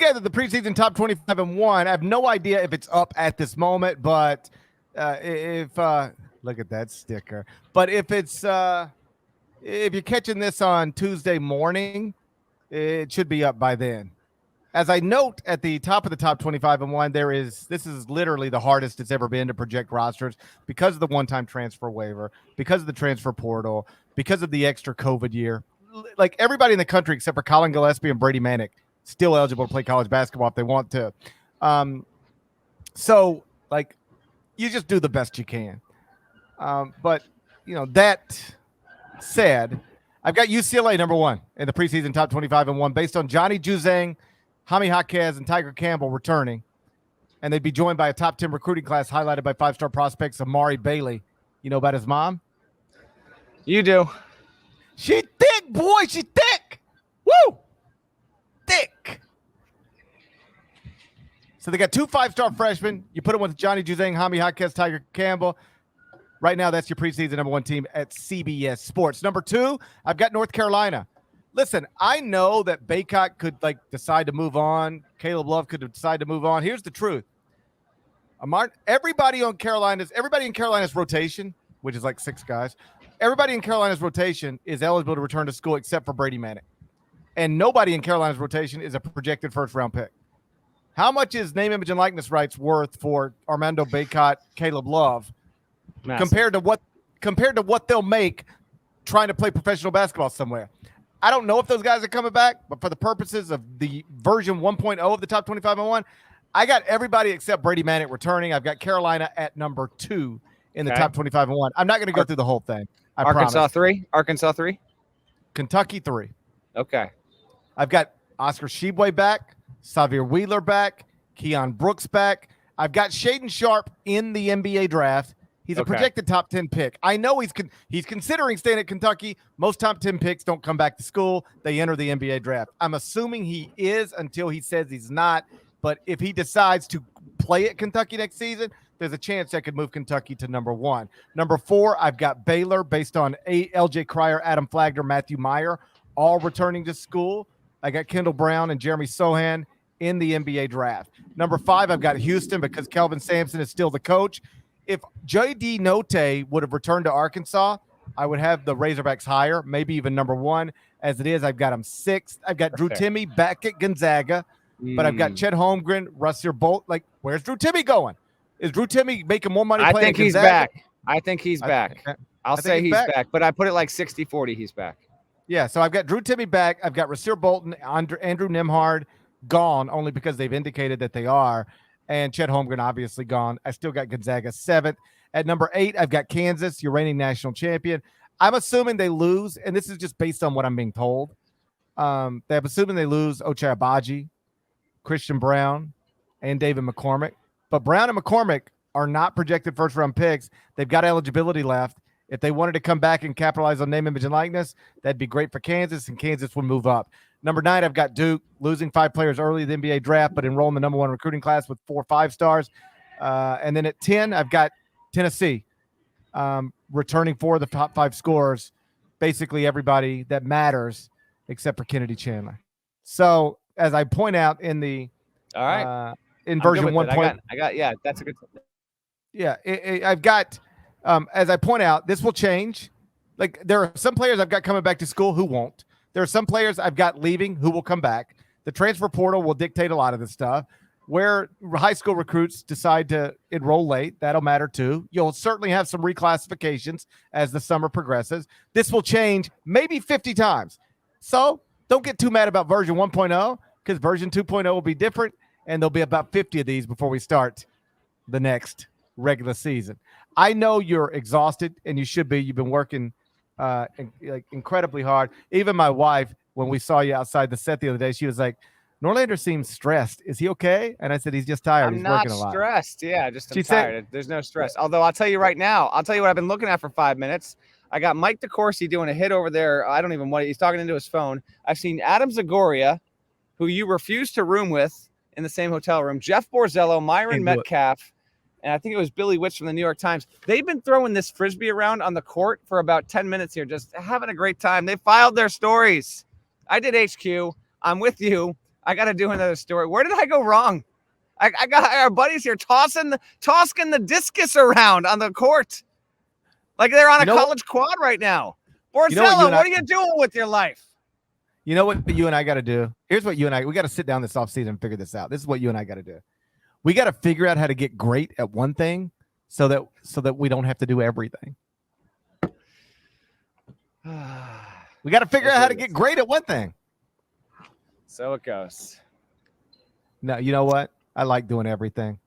together the preseason top 25 and 1. I have no idea if it's up at this moment, but if look at that sticker. But if it's if you're catching this on Tuesday morning, it should be up by then. As I note at the top of the top 25 and 1, this is literally the hardest it's ever been to project rosters because of the one-time transfer waiver, because of the transfer portal, because of the extra COVID year. Like everybody in the country except for Colin Gillespie and Brady Manick still eligible to play college basketball if they want to. So like you just do the best you can. But that said, I've got UCLA number 1 in the preseason top 25 and 1 based on Johnny Juzang, Jaime Jaquez, and Tiger Campbell returning. And they'd be joined by a top 10 recruiting class highlighted by 5-star prospects Amari Bailey. You know about his mom? You do. She thick, boy. She thick. Woo! Thick. So they got 2 5-star freshmen. You put them with Johnny Juzang, Jaime Jaquez, Tiger Campbell. Right now, that's your preseason number 1 team at CBS Sports. Number 2, I've got North Carolina. Listen, I know that Baycott could decide to move on. Caleb Love could decide to move on. Here's the truth. Everybody in Carolina's rotation, which is like 6 guys, everybody in Carolina's rotation is eligible to return to school except for Brady Manick. And nobody in Carolina's rotation is a projected first-round pick. How much is name, image, and likeness rights worth for Armando Baycott, Caleb Love, compared to what they'll make trying to play professional basketball somewhere? I don't know if those guys are coming back, but for the purposes of the version 1.0 of the top 25 and 1, I got everybody except Brady Manick returning. I've got Carolina at number 2 in the top 25 and 1. I'm not going to go through the whole thing. Arkansas 3? Arkansas 3? Kentucky 3. Okay. I've got Oscar Tshiebwe back, Xavier Wheeler back, Keon Brooks back. I've got Shaedon Sharpe in the NBA draft. He's a projected top 10 pick. I know he's considering staying at Kentucky. Most top 10 picks don't come back to school. They enter the NBA draft. I'm assuming he is until he says he's not. But if he decides to play at Kentucky next season, there's a chance that could move Kentucky to number 1. Number 4, I've got Baylor based on LJ Cryer, Adam Flagler, Matthew Meyer, all returning to school. I got Kendall Brown and Jeremy Sohan in the NBA draft. Number 5, I've got Houston because Kelvin Sampson is still the coach. If J.D. Notae would have returned to Arkansas, I would have the Razorbacks higher, maybe even number 1. As it is, I've got them 6th. I've got Drew Timme back at Gonzaga, but I've got Chet Holmgren, Russell Bolt. Like, where's Drew Timme going? Is Drew Timme making more money playing at Gonzaga? I think he's back. I'll say he's back, but I put it like 60-40 he's back. Yeah, so I've got Drew Timme back. I've got Rasir Bolton, Andrew Nembhard gone only because they've indicated that they are. And Chet Holmgren obviously gone. I still got Gonzaga 7th. At number 8, I've got Kansas, your reigning national champion. I'm assuming they lose, and this is just based on what I'm being told. I'm assuming they lose Ochai Agbaji, Christian Brown, and David McCormick. But Brown and McCormick are not projected first-round picks. They've got eligibility left. If they wanted to come back and capitalize on name, image, and likeness, that'd be great for Kansas, and Kansas would move up. Number 9, I've got Duke, losing 5 players early in the NBA draft, but enrolling the number 1 recruiting class with 4 5-stars. And then at 10, I've got Tennessee, returning 4 of the top 5 scorers, basically everybody that matters except for Kennedy Chandler. So as I point out in the in version 1. That's a good. Yeah, I've got as I point out, this will change. Like there are some players I've got coming back to school who won't. There are some players I've got leaving who will come back. The transfer portal will dictate a lot of this stuff. Where high school recruits decide to enroll late, that'll matter too. You'll certainly have some reclassifications as the summer progresses. This will change maybe 50 times. So don't get too mad about version 1.0 because version 2.0 will be different, and there'll be about 50 of these before we start the next regular season. I know you're exhausted, and you should be. You've been working incredibly hard. Even my wife, when we saw you outside the set the other day, she was like, Norlander seems stressed. Is he okay? And I said, he's just tired. He's working a lot. I'm not stressed. Yeah, I'm tired. There's no stress. Although I'll tell you right now, what I've been looking at for 5 minutes. I got Mike DeCourcy doing a hit over there. I don't even want it. He's talking into his phone. I've seen Adam Zagoria, who you refused to room with in the same hotel room, Jeff Borzello, Myron Metcalf, and I think it was Billy Witch from the New York Times. They've been throwing this Frisbee around on the court for about 10 minutes here, just having a great time. They filed their stories. I did HQ. I'm with you. I got to do another story. Where did I go wrong? I got our buddies here tossing the discus around on the court. Like they're on a college quad right now. Borzello, what are you doing with your life? You know what you and I got to do? Here's what we got to sit down this offseason and figure this out. This is what you and I got to do. We got to figure out how to get great at one thing so that we don't have to do everything. We got to figure out how to get great at one thing. So it goes. No, you know what? I like doing everything.